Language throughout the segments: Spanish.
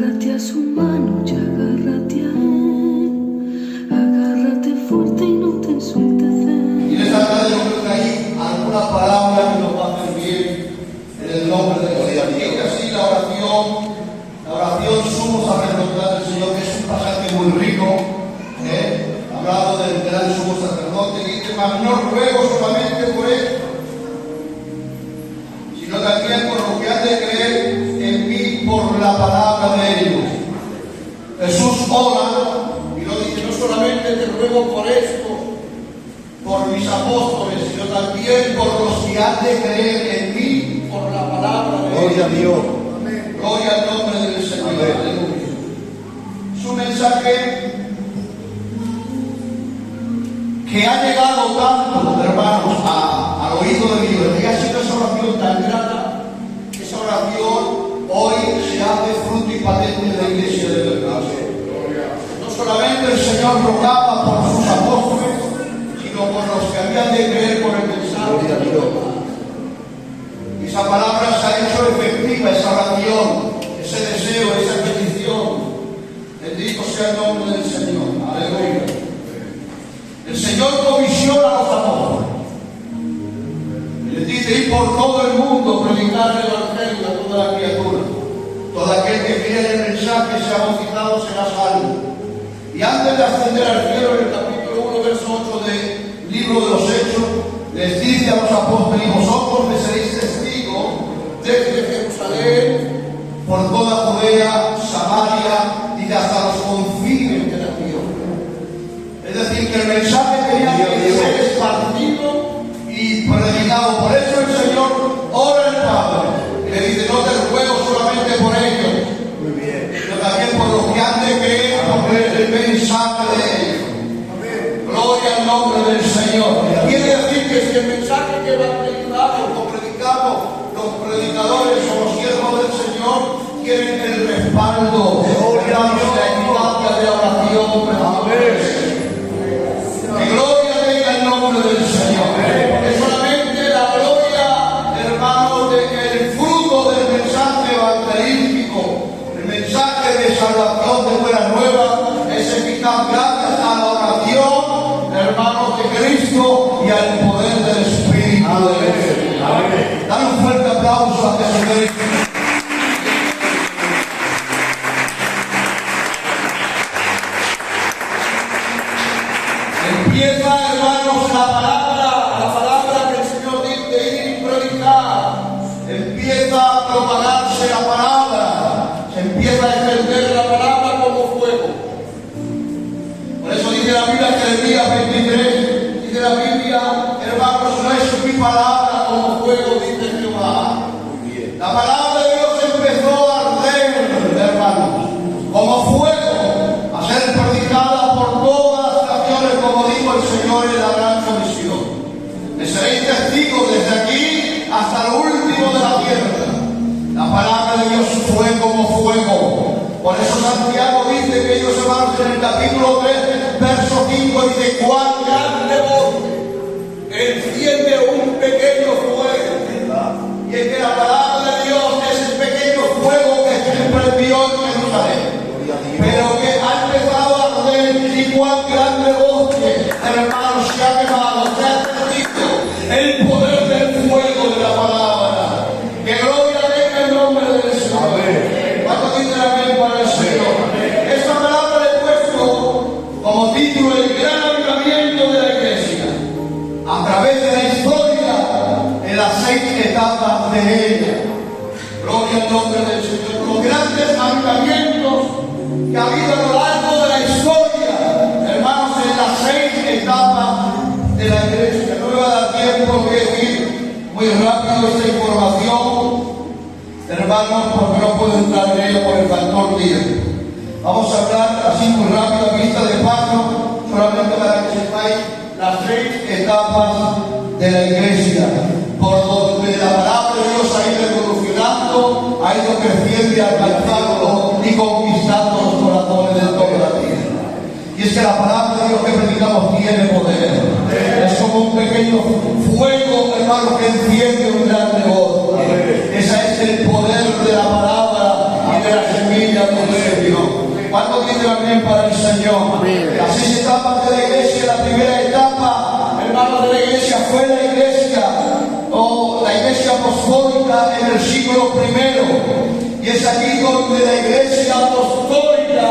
Agárrate a su mano y agárrate a él. Agárrate fuerte y no te sueltes. Y les agradezco que hay alguna palabra que nos va a hacer bien en el nombre de Dios. Y que así la oración sumo sacerdotal del Señor, que es un pasaje muy rico, hablado del gran sumo sacerdote, que dice: mas no ruego solamente por esto, sino también por lo que han de creer en mí por la palabra de ellos. Jesús ora y lo dice: no solamente te ruego por esto, por mis apóstoles, sino también por los que han de creer en mí por la palabra de ellos. Gloria a Dios. Gloria al nombre del Señor. Aleluya. Es un mensaje que ha llegado tanto, hermanos, al oído de Dios, y ha sido esa oración tan grata, que esa oración hoy se hace fruto y patente en la iglesia de verdad. No solamente el Señor rogaba por sus apóstoles, sino por los que habían de creer por el mensaje. Y esa palabra se ha hecho efectiva, esa oración, ese deseo, esa petición. Bendito sea el nombre del Señor. Aleluya. El Señor comisiona a los apóstoles y les dice: ir por todo el mundo, predicar el evangelio a toda la criatura. Todo aquel que crea en el mensaje y sea bautizado será salvo. Y antes de ascender al cielo, en el capítulo 1, verso 8 del libro de los Hechos, les dice a los apóstoles: y vosotros me seréis testigos desde Jerusalén, por toda Judea, Samaria y hasta los confines de la tierra. Es decir, que el mensaje tenía que ser esparcido y predicado. Por eso el Señor ora al Padre y le dice: no te ruego solamente por ellos, sino también por los que han de creer por el mensaje de ellos. Gloria al nombre del Señor. Quiere decir que si el mensaje que evangelizamos lo predicamos, los predicadores o los siervos del Señor quieren el respaldo, la eficacia de la oración. Que gloria tenga el nombre del Señor. Porque solamente la gloria, hermanos, del fruto del mensaje evangelístico, el mensaje de salvación, de buena nueva, es eficaz gracias a la oración, hermanos, de Cristo y al poder del Espíritu de Dios. Dan un fuerte aplauso a Jesucristo. Empieza, hermanos, la palabra que el Señor dice: ir y predicar. Empieza a propagarse la palabra, se empieza a extender la palabra como fuego. Por eso dice la Biblia, Jeremías 23, dice la Biblia: hermanos, no es mi palabra como fuego, dice Jehová. La palabra de Dios empezó a arder, hermanos, como fuego, a ser predicada por todas las naciones, como dijo el Señor en la gran comisión. Me seréis testigos desde aquí hasta lo último de la tierra. La palabra de Dios fue como fuego. Por eso Santiago dice, que ellos hermanos, en el capítulo 3, verso 5, dice: cuán grande voz enciende un pequeño fuego. Y es que la palabra de Dios es el pequeño fuego que se prendió en Jerusalén, pero que ha empezado a arder. Y cuán grande voz, hermanos, se ha quemado, se ha encendido el poder del fuego de la palabra. Que gloria tenga el nombre del Señor. ¿Cuánto dicen amén para el Señor? Esta palabra le he puesto como título: el gran avivamiento de la iglesia, a través de la historia, en las 6 etapas de ella. Gloria al nombre del Señor. Los grandes avivamientos que ha habido a lo largo de la historia, hermanos, en las 6 etapas de la iglesia. No me va a dar tiempo de decir muy rápido esta información, hermanos, porque no puedo entrar en ella por el factor tiempo. Vamos a hablar así muy rápido, a vista de paso, solamente para que sepáis las 6 etapas de la iglesia, por donde la palabra de Dios ha ido evolucionando, ha ido creciendo y alcanzando y conquistando los corazones de toda la tierra. Y es que la palabra de Dios que predicamos tiene poder. Es como un pequeño fuego, hermano, que enciende un gran negocio. Ese es el poder de la palabra y de la semilla del Señor. ¿Cuánto tiene amén para el Señor? Así se etapa de la iglesia. La primera etapa, hermanos, de la iglesia fue la iglesia apostólica en el siglo I. Y es aquí donde la iglesia apostólica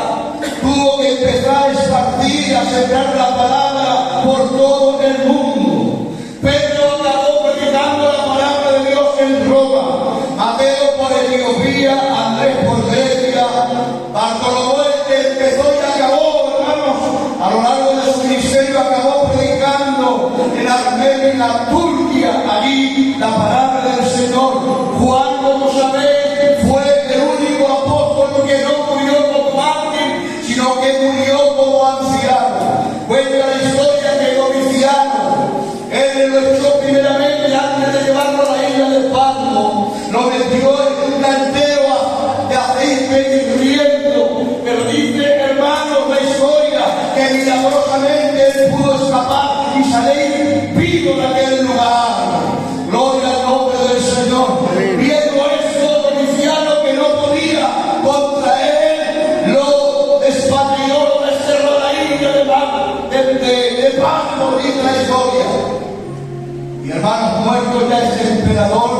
tuvo que empezar a esparcir, a sembrar la palabra por todo el mundo. Pedro acabó predicando la palabra de Dios en Roma, Mateo por Etiopía, Andrés por Grecia, Bartolomé empezó y acabó, hermanos, a lo largo de su ministerio acabó predicando en Armenia, en la Turquía, allí la palabra del Señor. Juan, como sabéis, fue el único apóstol que no murió como mártir, sino que murió como anciano. Cuenta la historia que Domiciano, él lo echó primeramente antes de llevarlo a la isla de Patmos, lo metió en un caldero de aceite hirviendo, pero dice, hermanos, la historia que milagrosamente él pudo escapar y salir vivo de aquel lugar. Gloria al nombre del Señor. Viendo esto, Domiciano, que no podía contra él, lo despatrió, lo desterró a la isla de Patmos, dice la historia. Y hermanos, muerto ya este emperador,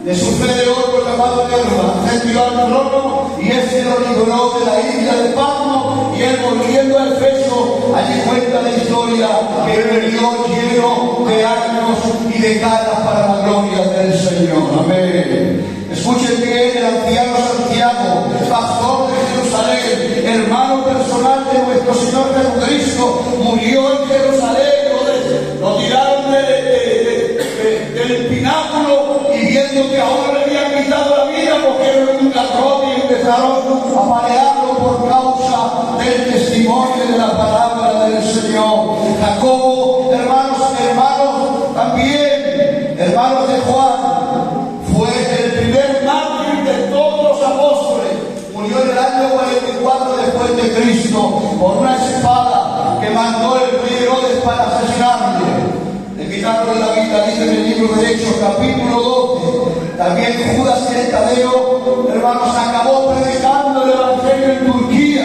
de su fe de oro llamado Nerva, ascendió al trono y este lo libró de la isla de Patmos, y él, volviendo a Efeso, allí cuenta la historia que murió lleno de ánimos y de ganas para la gloria del Señor. Amén. Escuchen bien, el anciano Santiago, pastor de Jerusalén, hermano personal de nuestro Señor Jesucristo, murió en Jerusalén. Lo tiraron del pináculo, y viendo que ahora le habían quitado la vida, cogieron un garrote y empezaron a palearlo por causa del testimonio de la palabra del Señor. Jacobo, hermanos, también, hermanos de Juan, fue el primer mártir de todos los apóstoles. Murió en el año 44 después de Cristo por una espada que mandó el rey Herodes para asesinarle. Le quitaron la vida, dice en el libro de Hechos, capítulo 12. También Judas el Tadeo, hermanos, acabó predicando el evangelio en Turquía.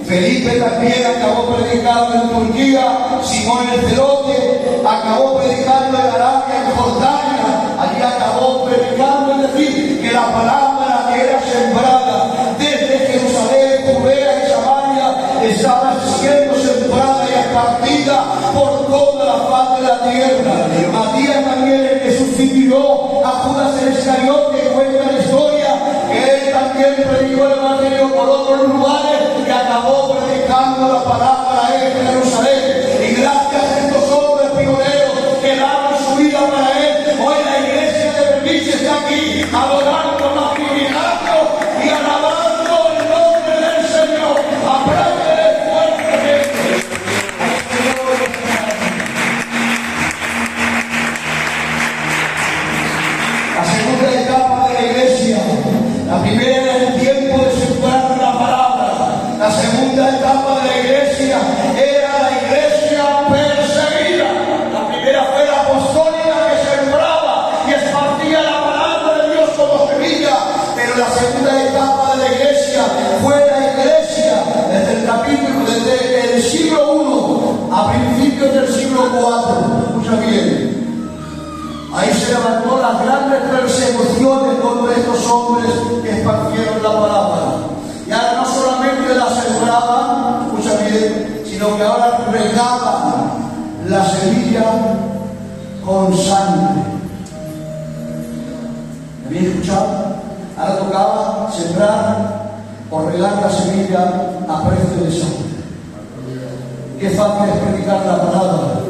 Felipe también acabó predicando en Turquía. Simón el Celote acabó predicando en Arabia, en Jordania. Allí acabó predicando, es decir, que la palabra era sembrada desde Jerusalén, Judea y Samaria, estaba siendo sembrada y esparcida por toda la faz de la tierra. Matías también, el que sustituyó a Judas el Iscariote, cuenta la historia que él también predicó el evangelio por otros lugares y acabó predicando la palabra en Jerusalén. Y gracias a estos hombres pioneros que daban su vida para él, hoy la iglesia de Berbice está aquí adorando, magnificando y alabando el nombre del Señor. Apláudele fuertemente. La segunda etapa de la iglesia, la primera era el tiempo de sembrar la palabra. La segunda etapa de la iglesia era la iglesia perseguida. La primera fue la apostólica, que sembraba y esparcía la palabra de Dios como semilla. Pero la segunda etapa de la iglesia fue la iglesia desde el siglo I a principios del siglo IV. Escucha bien. Ahí se levantó las grandes persecuciones contra estos hombres que esparcieron la palabra. Y ahora no solamente la sembraban, escucha bien, sino que ahora regaban la semilla con sangre. ¿Me habéis escuchado? Ahora tocaba sembrar o regar la semilla a precio de sangre. Qué fácil es predicar la palabra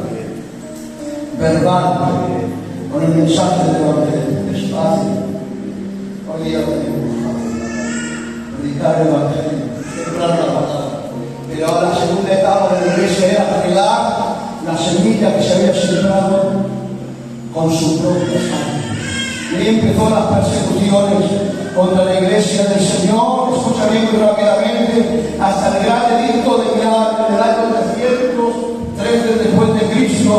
verbal, con el mensaje del Evangelio. Es fácil. Hoy día tenemos predicar el Evangelio, sembrar la palabra. Pero ahora la segunda etapa de la iglesia era regar la semilla que se había sembrado con su propia sangre. Y ahí empezó las persecuciones contra la iglesia del Señor. Escucha bien muy rápidamente, hasta el gran edicto de Milán en el año 313 después de Cristo,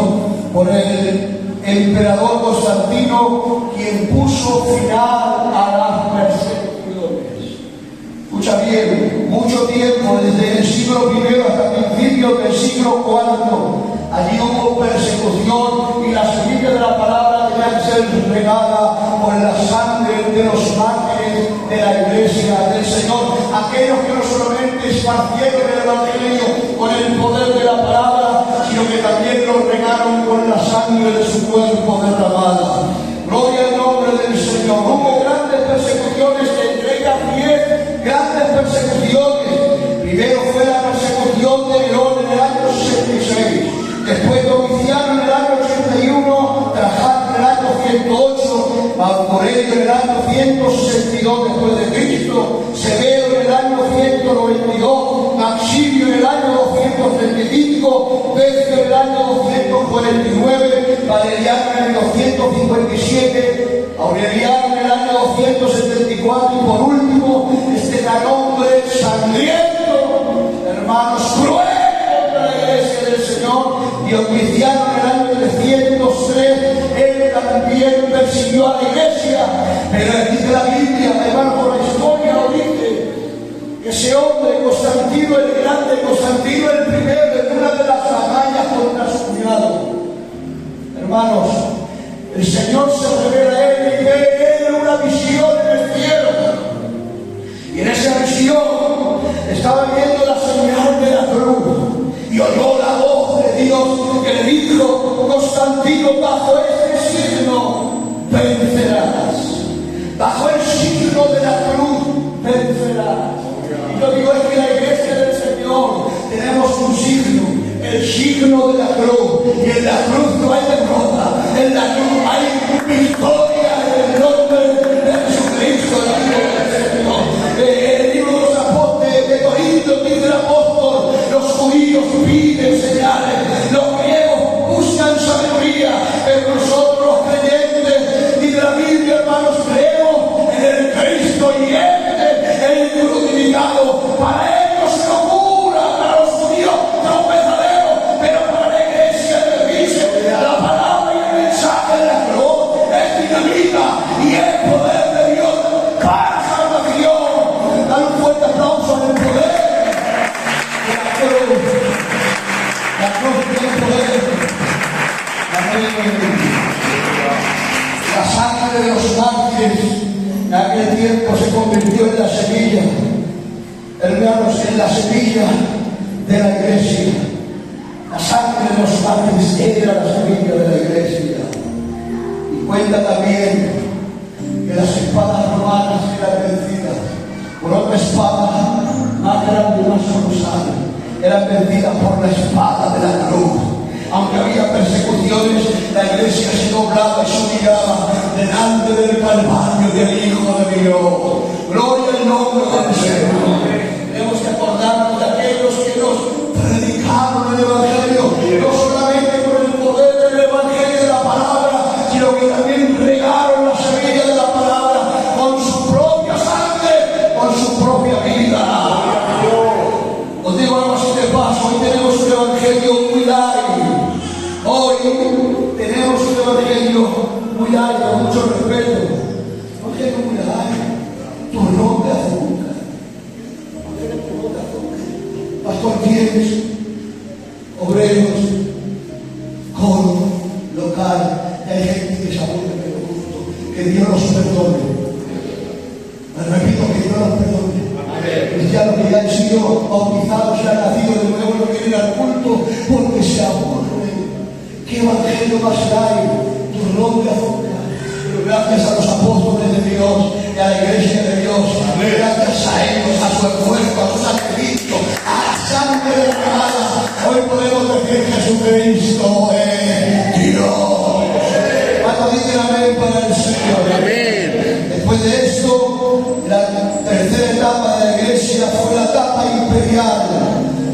por el emperador Constantino, quien puso final a las persecuciones. escucha bien, mucho tiempo, desde el siglo I hasta principios del siglo IV, allí hubo persecución y la semilla de la palabra debía ser regada por la sangre de los mártires de la iglesia del Señor, aquellos que no solamente esparcieron el evangelio con el poder de la palabra, sino que también lo regaron con la sangre de su cuerpo derramada. Gloria al nombre del Señor. Hubo grandes persecuciones, entre ellas 10 grandes persecuciones. Primero fue la persecución de Nerón en el año 66. Después Domiciano en el año 81, Trajano en el año 108, Marco Aurelio en el año 162 después de Cristo, Severo en el año 192, Maximio en el año 235, Pedro en el año 249, Valeriano en el 257, Aureliano en el año 274 y por último este gran hombre sangriento, hermanos, cruel contra la iglesia del Señor, Diocleciano en el año 303, él también persiguió a la iglesia, pero dice la Biblia, hermano, por la historia lo dice, que ese hombre, Constantino el Grande, Constantino el primero, en una de las batallas contra su cuñado, hermanos, el Señor se revela a él y ve en él una visión en el cielo, y en esa visión estaba viendo la señal de la cruz, y oyó la voz de Dios que le dijo: Constantino, bajo este signo vencerás. Bajo el signo de la cruz vencerás. Y yo digo, es que la iglesia del Señor tenemos un signo, el signo de la cruz. Y en la cruz no hay derrota, en la cruz hay victoria en el nombre de Jesucristo, el Hijo del Señor. El libro de los apóstoles de Corintios dice el apóstol: los judíos piden señales, los griegos buscan sabiduría, pero nosotros los creyentes, dice la Biblia, hermanos, creemos en el Cristo viviente, el crucificado. Para ellos es locura, para los judíos tropezadero, pero para la iglesia que dice la palabra y el mensaje de la cruz es dinamita y el poder de Dios para salvación. Dale un fuerte aplauso al poder. La cruz tiene poder. La sangre de los mártires en aquel tiempo se convirtió en la semilla, hermanos, en la semilla de la iglesia. La sangre de los mártires era la semilla de la iglesia. Y cuenta también que las espadas romanas eran vencidas por otra espada más grande y más colosal. Eran vencidas por la espada de la cruz. Aunque había persecuciones, la iglesia se doblaba y se humillaba delante del Calvario del Hijo de Dios. Gloria al nombre del Señor. Tenemos que acordarnos de aquellos que nos predicaron el Evangelio, no solamente con el poder del Evangelio de la palabra, sino que también regaron la semilla de la palabra con su propia sangre, con su propia vida. Os digo algo así de paso: hoy tenemos un evangelio muy light. Hoy tenemos un evangelio muy light, con mucho respeto. Un evangelio muy light. Turrón de azúcar. Pastor, tienes obreros, coro, local. Hay gente que se aburre de lo justo. Que Dios los perdone. Me repito, que Dios los perdone. Cristianos que ya han sido bautizados, se han nacido de nuevo, no quieren al culto porque se aburren. ¿Qué evangelio más hay? Turrón de azúcar. Pero gracias a los apóstoles de Dios y a la iglesia de Dios, gracias a ellos, a su esfuerzo, a su sacrificio, a la sangre derramada, hoy podemos decir: Jesucristo es Dios. ¿Cuántos dicen amén para el Señor? Amén. Después de esto, la tercera etapa de la iglesia fue la etapa imperial.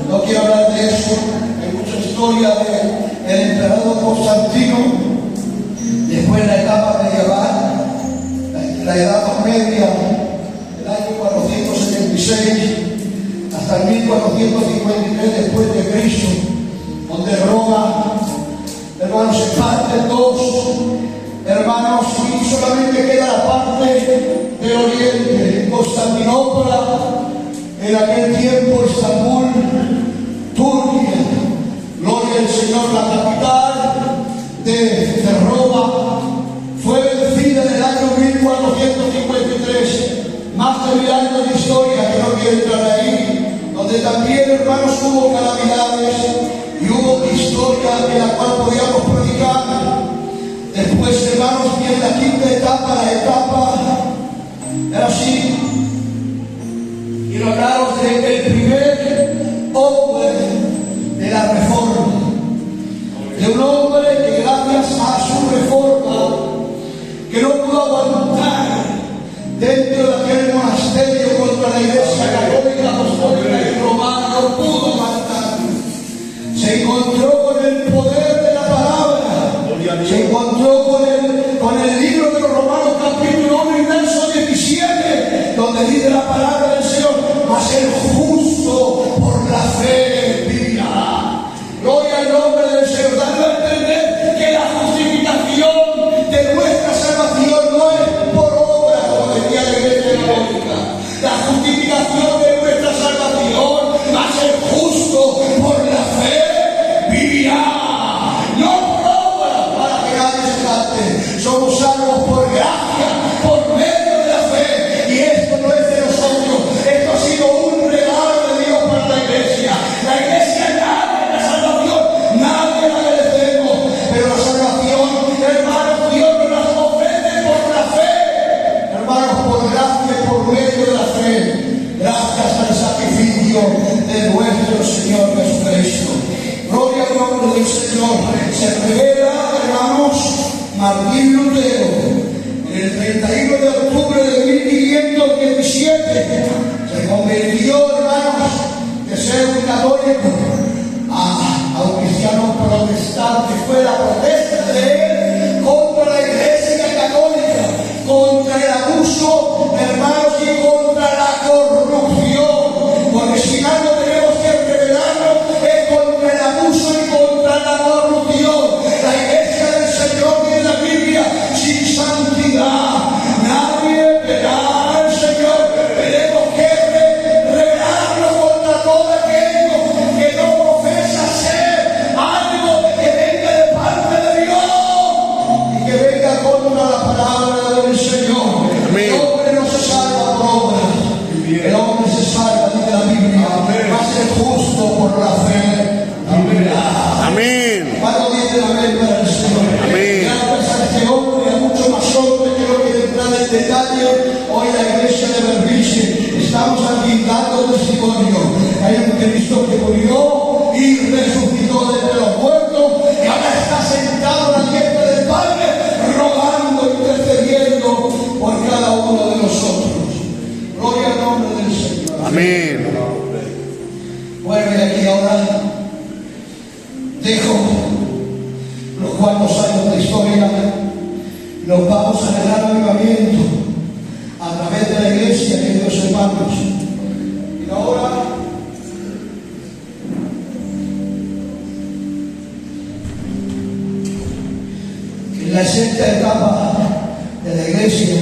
No quiero hablar de eso, hay mucha historia del emperador Constantino. Después la etapa medieval, la edad media, del año 476 hasta el 1453 después de Cristo, donde Roma, hermanos, se parte en dos, hermanos, y solamente queda la parte del oriente, Constantinopla, en aquel tiempo Estambul, Turquía, gloria al Señor, la capital de Roma, fue vencida en el año 1453, más de 1000 años de historia, que no quiero entrar ahí, donde también, hermanos, hubo calamidades y hubo historia en la cual podíamos predicar. Después, hermanos, viene la quinta etapa, la etapa era así. Y lo hablaros del primer hombre de la reforma, de un hombre que gracias a su reforma, que no pudo aguantar dentro de aquel monasterio contra la Iglesia católica, apostólica y romana, no pudo aguantar. Se encontró con el poder de la palabra, se encontró con el libro de los Romanos, capítulo 1 y verso 17, donde dice la palabra del Señor: mas el justo por la fe vivirá. Gloria al nombre del Señor, dando a entender que la justificación de nuestra salvación no es por obra, como decía la Iglesia católica. La justificación de nuestra salvación, mas el justo por la fe vivirá. No por obra, para que nadie se jacte. Somos salvos por gracia, por medio de la fe. Y esto no es de nosotros. Esto ha sido un regalo de Dios para la Iglesia. La Iglesia nadie, la salvación, nadie la merecemos. Pero la salvación, hermanos, Dios nos la ofrece por la fe. Hermanos, por gracia y por medio de la fe. Gracias al sacrificio de nuestro Señor Jesucristo. Gloria al nombre del Señor. Se revela, hermanos, Martín Lutero, en el 31 de octubre de 1517, se convirtió, hermanos, de ser un católico a un cristiano protestante. Fue la protesta de él contra la Iglesia católica, contra el abuso, hermanos, y contra la corrupción. Porque si algo tenemos que revelarnos es contra el abuso y contra la corrupción. La Iglesia del Señor tiene la Biblia: sin santidad nadie verá al Señor. Tenemos que revelarnos contra todo aquello que no profesa ser algo que venga de parte de Dios y que venga contra la palabra del Señor. El hombre no se salva por obras, el hombre se salva, dice la Biblia, va a ser justo por la fe. Amén. ¿Cuándo dice amén para el Señor? Amén. Gracias a este hombre y a muchos más hombres que no quiero entrar en detalle. Hoy la iglesia de Berbice estamos aquí dando testimonio. Hay un Cristo que murió y resucitó de entre los muertos y ahora está sentado a la diestra del Padre, rogando y intercediendo por cada uno de nosotros. Gloria al nombre del Señor. Amén. Bueno, y aquí ahora dejo los cuantos años de historia. Nos vamos a generar avivamiento a través de la iglesia, queridos hermanos. Y ahora en la sexta etapa de la iglesia,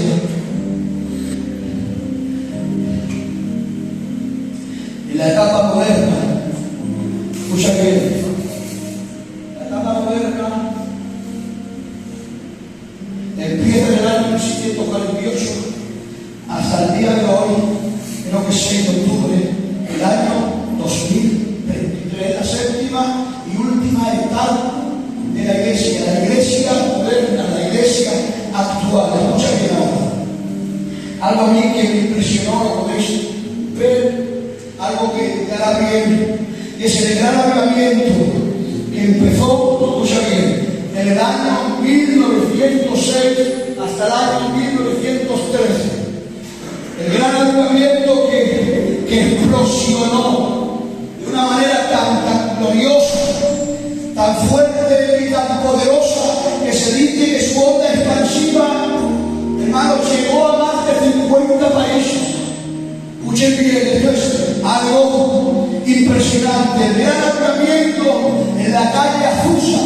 en la etapa moderna, escucha bien, la etapa moderna empieza en el año 1748 hasta el día de hoy, creo que es 6 de octubre, el año 2023, la séptima y última etapa de la iglesia moderna, la iglesia actual. Escucha bien ahora. Algo a mí que me impresionó, lo podéis ver, algo que te hará bien, es el gran avivamiento que empezó, escucha bien, en el año 1906 hasta el año 1913. El gran avivamiento que explosionó de una manera tan gloriosa, tan fuerte y tan poderosa, que se dice que su onda expansiva, hermanos, llegó a más de 50 países. Escuchen bien, esto es algo impresionante. El gran avivamiento en la calle Azusa,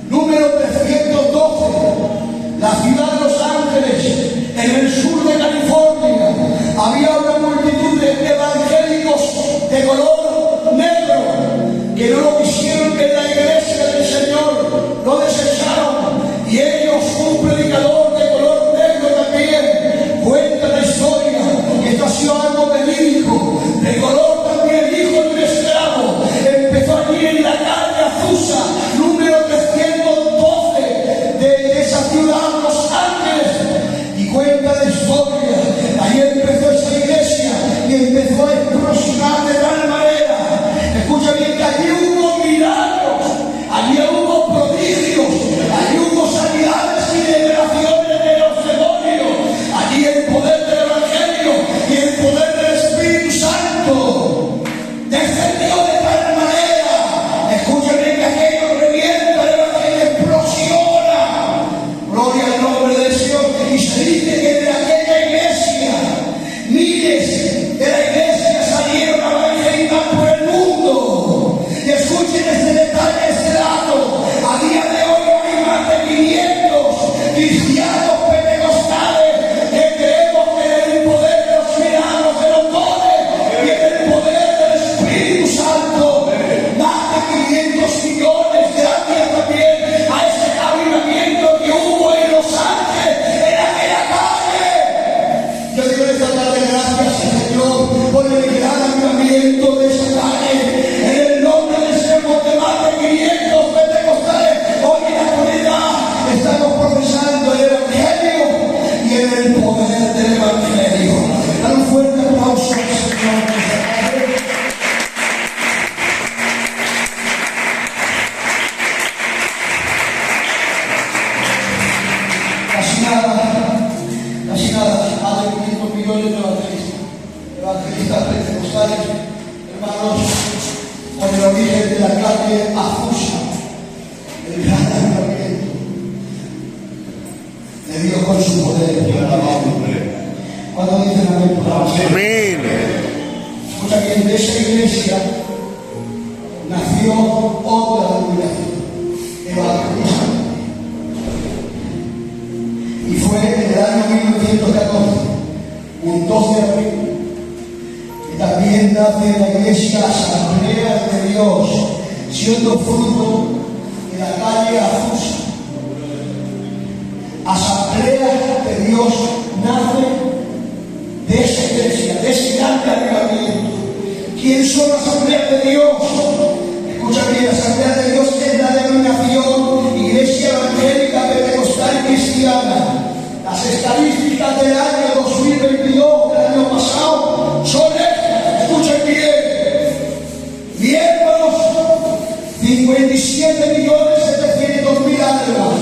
número 312, la ciudad de Los Ángeles, en el sur de California. Había una multitud de evangélicos esclavo verídico, de color también hijo de un esclavo. Empezó allí en la calle Azusa, número 312 de esa ciudad, Los Ángeles, y cuenta la historia. Ahí empezó esa iglesia y empezó a explosionar de tal manera. Escucha bien, que allí hubo milagros, allí hubo prodigios, allí hubo sanidades y liberaciones de los demonios, allí el poder del Evangelio y el poder del Espíritu Santo descendió de tal manera. Escucha bien, que aquello revienta, el Evangelio explosiona. Gloria al nombre del Señor. Y se dice que de aquella iglesia miles de la iglesia salieron a evangelizar por el mundo. Y escuchen este detalle, este dato. A día de hoy hay más de 500 cristianos pentecostales que creemos que en el poder de los milagros, de los dones y en el poder del Espíritu Santo, más de 500 millones, gracias también a ese avivamiento que hubo en Los Ángeles, en aquella calle. Yo digo esta tarde, gracias Señor por el gran avivamiento de esa calle. En el nombre del Señor, de más de 500 pentecostales hoy en la comunidad estamos profesando el Evangelio y en el poder del Evangelio. Dale un fuerte aplauso al Señor. Casi nada, más de 500 millones de evangelistas pentecostales, hermanos, por el origen de la calle Azusa, el gran avivamiento de Dios con su poder. Cuando dicen amén, por favor. Amén. Escucha bien, de esa iglesia nació otra denominación, evangelista. Y fue en el año 1914, un 12 de abril, que también nace la iglesia Asamblea de Dios, siendo fruto de la calle Azusa. Asamblea de Dios nace de esa iglesia, de ese gran avivamiento. ¿Quién son las asambleas de Dios? Escucha bien, la Asamblea de Dios es la denominación Iglesia Evangélica Pentecostal Cristiana. Las estadísticas del año 2022, del año pasado, son estas. Escuchen bien. Miembros, 57.700.000 almas.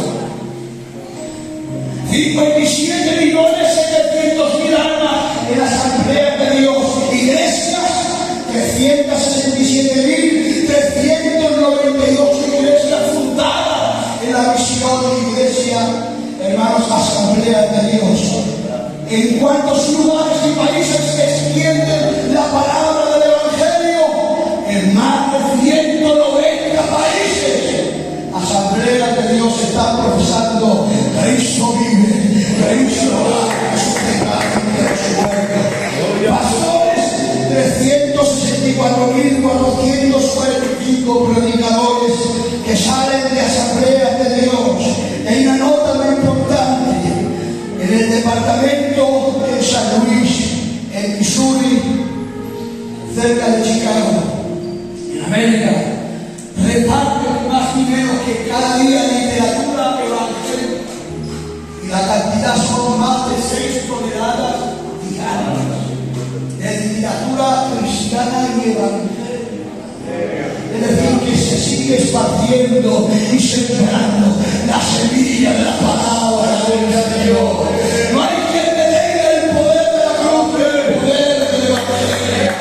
57.700.000 almas en la Asamblea de Dios. Iglesias, 367.392 iglesias fundadas en la misión de iglesia, hermanos, Asamblea de Dios. ¿En cuántos lugares y países se extiende la palabra del Evangelio? En más de 190 países. Asamblea de Dios está profesando: Cristo vive, Cristo va, su pastores, 364.445 predicadores que salen de Asamblea de Dios. Hay una nota muy importante: en el departamento de San Luis, en Missouri, cerca de Chicago, en América, reparten más dinero que cada día en literatura evangélica, y la cantidad son más de 6 toneladas diarias de literatura cristiana y evangélica. Es decir, que se sigue esparciendo y sembrando la semilla de la palabra de Dios. No hay quien detenga el poder de la cruz, el poder del Evangelio.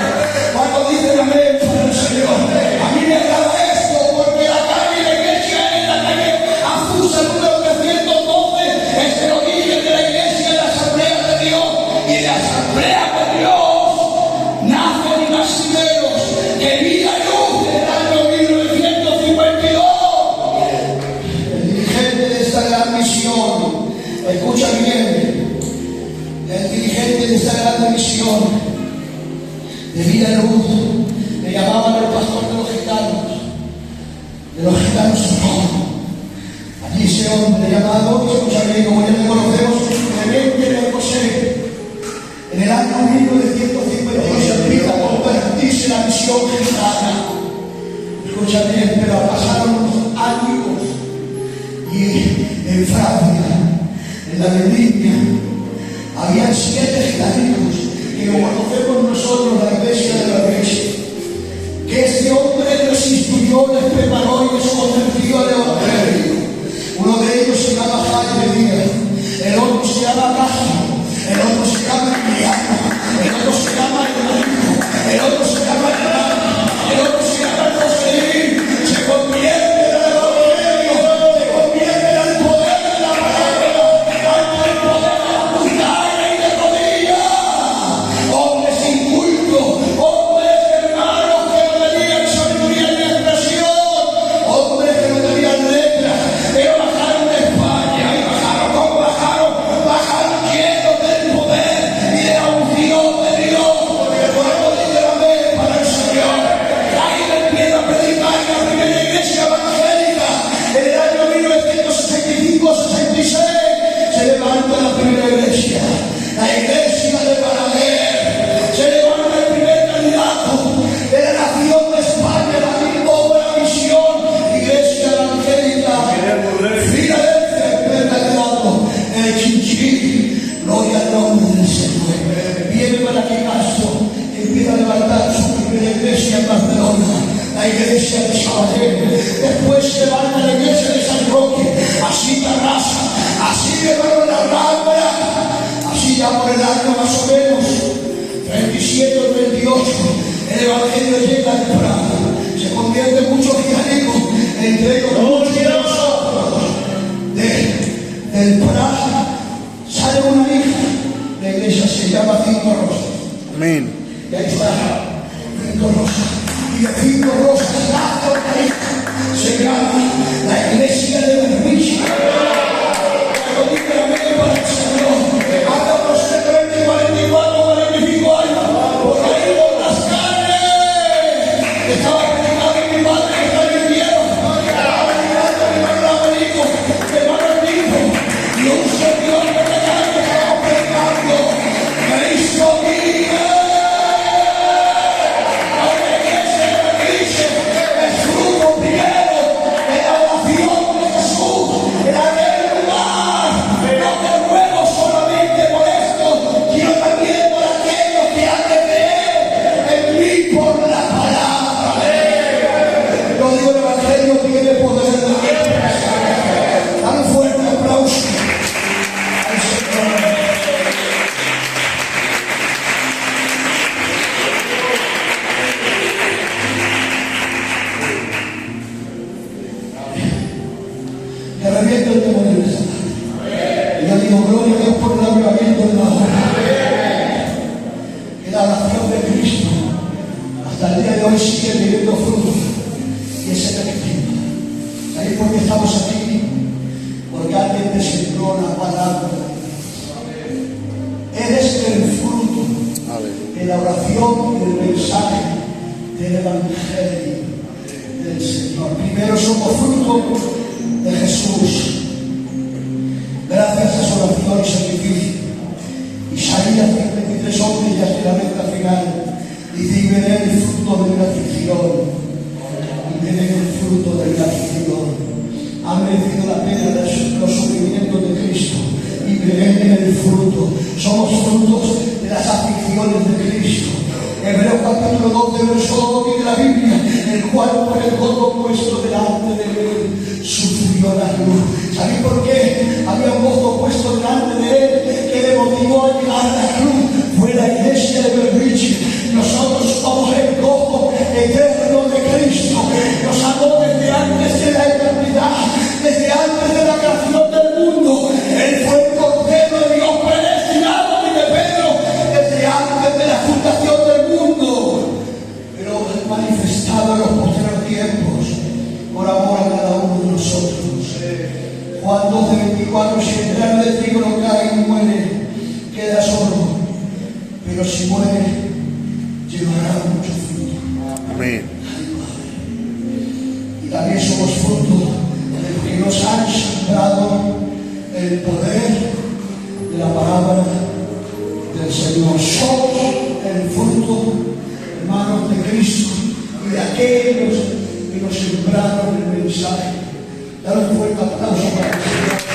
Cuando dicen amén para el Señor, a mí me agrada esto, porque la calle de la iglesia es la calle Azusa, número 312, es el origen de la iglesia, de la Asamblea de Dios. Y de la Asamblea de Dios nacen misioneros que vida luz en el año 1952. El dirigente de esta gran misión, escucha bien, el dirigente de esta gran misión de vida luz, le llamaban el pastor de los gitanos no. Allí ese hombre llamado, escucha bien, como ya le conocemos, Clemente de José, en el año 1952, en la Biblia había 7 gitanos que lo conocemos nosotros, la iglesia de la iglesia, que este hombre los instruyó, les preparó y les convirtió al evangelio. Uno de ellos se llama Jaime Díaz, el otro se llama Cássio, el otro se llama Emiliano, el otro se llama Hermanito, el otro se llama Hernán, el otro se llama Joselín. Se convierte en el evangelio, se convierte en el poder de la palabra, ante el poder de la puntada y de rodillas. Hombres incultos, hombres hermanos que no tenían sabiduría ni expresión, hombres que no tenían letras, pero bajaron de España y bajaron como bajaron llenos del poder y de la unción de Dios, porque el pueblo dice amén para el Señor. Ahí le empieza a predicar en la primera iglesia evangélica. En el año 1965-66 se levanta la primera iglesia, la iglesia de Balaguer. Se levanta el primer candidato de la nación de España, la misma misión, iglesia evangélica. Filadelfia, el primer candidato, el Chinchín. Gloria al nombre del Señor. Viene para que Castro empieza a levantar su primera iglesia en Barcelona, la iglesia de Sabadell. Después se levanta la iglesia de San Roque, así Tarrasa, así llevaron la Rambla, así ya por el año más o menos 37 o 38, el evangelio llega al Prado, se convierte en muchos cristianos, entre ellos muchos de nosotros. Del Prado sale una hija, la iglesia se llama Cinco Rosas. Amén. Y ahí está, Cinco Rosas. Y de Cinco Rosas nace otra hija, se llama la iglesia de Berbiche. Para el Señor, hasta posiblemente 44 o 45 años, porque ahí por las carnes estaba predicando mi padre que está en el cielo, estaba predicando mi hermano Américo, mi hermano Enrico, y un servidor de la calle estaba predicando Cristo vive. La iglesia de la iglesia es fruto primero de la oración de Jesús en aquel lugar. No te ruego solamente por esto, sino también por aquellos que han de creer en mí por la palabra. Lo digo, el evangelio tiene poder. Dan un fuerte aplauso al Señor. Que reviente el demonio de Satanás. Y yo digo, gloria a Dios por el avivamiento de la obra. Que la oración de Cristo hasta el día de hoy sigue teniendo frutos. Y ese es el destino. ¿Sabéis por qué estamos aquí? Porque alguien te sembró la palabra. Eres el fruto de la oración y del mensaje del evangelio del Señor. Primero somos fruto de Jesús. Gracias a su oración y sacrificio. Isaías 53, 11, ya hasta la recta final, dice: y veré el fruto de mi aflicción, y veré el fruto de mi aflicción. Ha merecido la pena los sufrimientos de Cristo, y veré el fruto. Somos frutos de las aflicciones de Cristo. Hebreos capítulo 12, verso 2 de la Biblia, el cual por el gozo puesto delante de él sufrió la cruz. ¿Sabéis por qué? Había un gozo puesto delante de él que le motivó a llegar a la cruz. Fue la iglesia de Berbiche. Nosotros somos el gozo eterno de Cristo. Nos amó desde antes de la eternidad, desde antes de la creación del mundo. Él fue el Cordero de Dios predestinado, dice Pedro, desde antes de la fundación del mundo, pero manifestado en los posteriores tiempos por amor a cada uno de nosotros. Juan 12, 24: si el grano de trigo no cae y muere, queda solo, pero si muere, llevará mucho fruto. Amén. Y también somos fruto de los que nos han sembrado el poder de la palabra del Señor. Somos el fruto, hermanos, de Cristo y de aquellos que nos sembraron el mensaje. Dale un fuerte aplauso para el Señor.